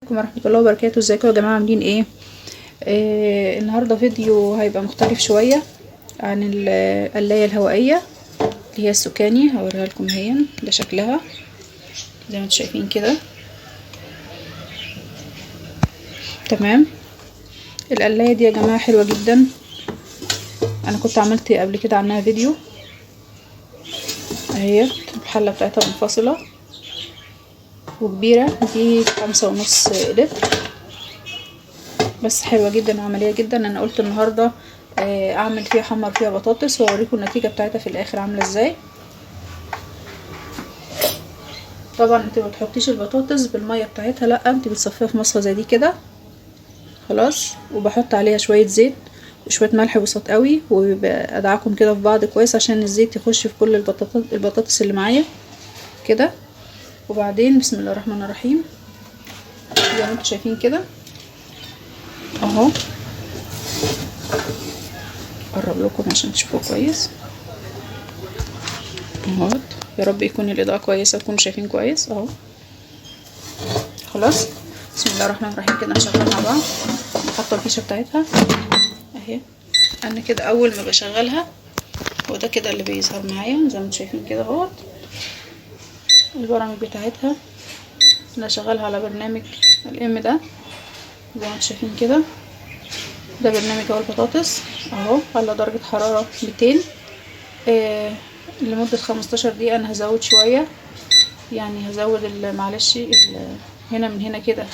عليكم ورحمة الله وبركاته. ازيكم يا جماعة، عاملين ايه؟ النهاردة فيديو هيبقى مختلف شوية عن القلاية الهوائية اللي هي السكاني. هوريها لكم اهي، ده شكلها زي ما انتم شايفين كده. تمام. القلاية دي يا جماعة حلوة جدا، انا كنت عملت قبل كده عنها فيديو اهي. الحلة بتاعتها منفصلة وكبيرة، دي 5.5 لتر، بس حلوة جدا وعملية جدا. انا قلت النهاردة اعمل فيها، احمر فيها بطاطس واوريكم النتيجة بتاعتها في الاخر عاملة ازاي. طبعا انت ما تحطيش البطاطس بالمية بتاعتها، لا انت بتصفيها في مصفى زي دي كده خلاص، وبحط عليها شوية زيت وشوية ملح بسيط قوي، وادعكم كده في بعض كويس عشان الزيت يخش في كل البطاطس اللي معايا كده. وبعدين بسم الله الرحمن الرحيم زي ما انتم شايفين كده اهو. اقرب لكم عشان تشوفوا كويس اهو. يا رب يكون الاضاءه كويسه وتكونوا شايفين كويس اهو. خلاص بسم الله الرحمن الرحيم كده نشغل مع بعض. حاطه الفيشه بتاعتها اهي. انا كده اول ما بشغلها وده كده اللي بيظهر معايا زي ما انتم شايفين كده اهوت. البرامج بتاعتها انا شغالها على برنامج الام ده زي ما انتم شايفين كده. ده برنامج اهو البطاطس اهو على درجة حرارة 200 لمدة 15 دقيقة. انا هزود شوية، يعني هزود معلش هنا من هنا كده،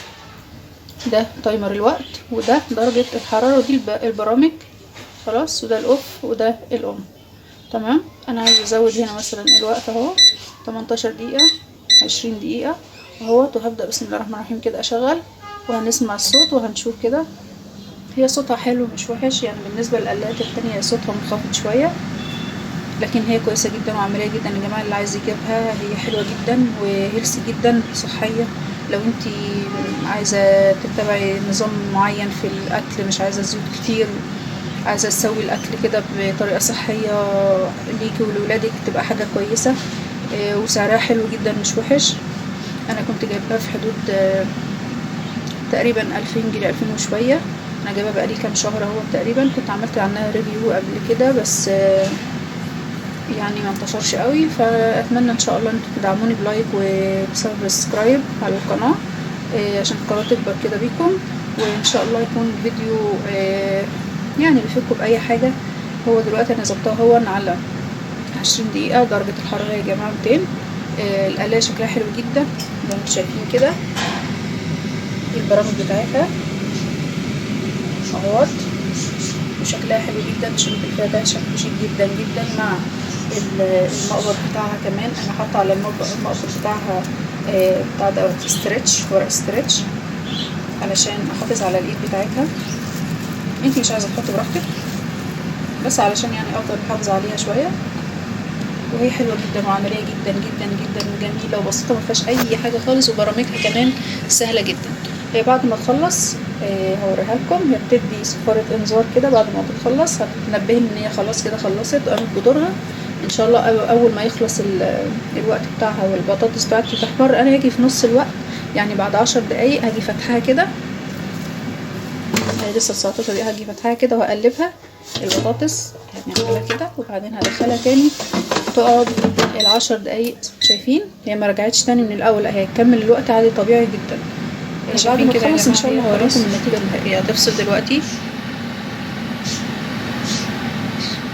ده تايمر الوقت وده درجة الحرارة ودي البرامج خلاص، وده الاوف وده الاون. تمام. انا عايز ازود هنا مثلا الوقت اهو 18 دقيقة 20 دقيقة اهوت، وهبدأ بسم الله الرحمن الرحيم كده اشغل وهنسمع الصوت وهنشوف كده. هي صوتها حلو مش وحش، يعني بالنسبة للآلات التانية صوتها منخفض شوية، لكن هي كويسة جدا وعملية جدا يا جماعة. اللي عايز يجيبها هي حلوة جدا وهيلثي جدا صحية. لو انتي عايزة تتبعي نظام معين في الأكل، مش عايزة زيوت كتير، عايزة تسوي الأكل كده بطريقة صحية ليكي ولولادك، تبقى حاجة كويسة وسعرها حلو جدا مش وحش. أنا كنت جايبها في حدود تقريبا 2000 جنيه 2000 وشوية. انا جايبه بقالي كام شهر اهو تقريبا. كنت عملت عنها ريفيو قبل كده بس يعني ما انتشرش قوي، فاتمنى ان شاء الله انتوا تدعموني بلايك وسبسكرايب على القناه عشان القناه تكبر كده بيكم، وان شاء الله يكون الفيديو يعني بيفيدكم باي حاجه. هو دلوقتي انا ظبطها هو على 20 دقيقه درجه الحراره يا جماعه 200. القلايه شكلها حلو جدا زي ما انتم شايفين كده. البرامج بتاعتها اهوت وشكلها حلو جدا. الشريط اللي فيها ده شكله شيك جدا جدا مع المقبض بتاعها كمان. انا حاطه على المقبض بتاعها بتاع ده ستريتش، ورق ستريتش علشان احافظ على الايد بتاعتها. انتي مش عايزه تحطي براحتك، بس علشان يعني افضل محافظه عليها شويه. وهي حلوه جدا وعمليه جدا جدا جدا وجميله وبسيطه مفيهاش اي حاجه خالص، وبرامجها كمان سهله جدا. هي بعد ما تخلص هوريها لكم، هي بتدي صفارة انذار كده بعد ما بتخلص، هتنبهني ان هي خلاص كده خلصت وقامت بدورها ان شاء الله. اول ما يخلص الوقت بتاعها والبطاطس بتاعتي تحمر، انا هاجي في نص الوقت يعني بعد 10 دقايق هاجي فتحها كده، لسه 19 دقيقة هاجي فتحها كده وهقلبها البطاطس يعني هعملها كده، وبعدين هدخلها تاني تقعد 10 دقايق. شايفين هي ما رجعتش تاني من الاول، هي هتكمل الوقت عادي طبيعي جدا. بعد ما تخلص ان شاء الله هوريكم النتيجه النهائيه. هتفصل دلوقتي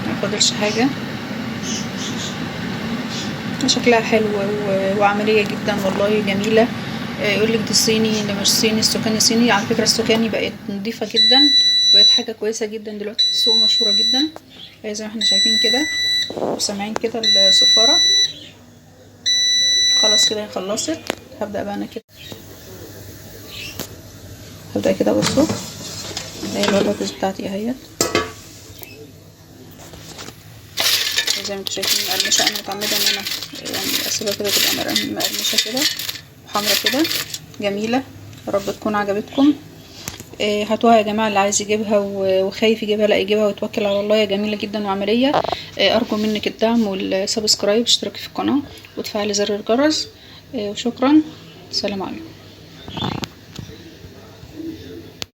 ما فاضلش حاجه. شكلها حلو وعمليه جدا والله جميله. يقول لك دي صيني، ده مش صيني، السكاني صيني. على فكره السكاني بقت نظيفه جدا وبقت حاجه كويسه جدا دلوقتي في السوق، مشهوره جدا زي ما احنا شايفين كده وسامعين كده الصفاره. خلاص كده هي خلصت. هبدا بقى انا كده، هبدا كده. بصوا اهي البطاطس بتاعتي اهيت زي ما انتوا شايفين مقرمشه. انا متعمده ان انا يعني اسيبها كده تبقى مقرمشه كده وحمرا كده جميله. يا رب تكون عجبتكم. هاتوها يا جماعه، اللي عايز يجيبها وخايف يجيبها لا يجيبها ويتوكل على الله. هي جميله جدا وعمليه. ارجو منك الدعم والسبسكرايب، اشتراك في القناه وتفعلي زر الجرس. وشكرا. سلام عليكم.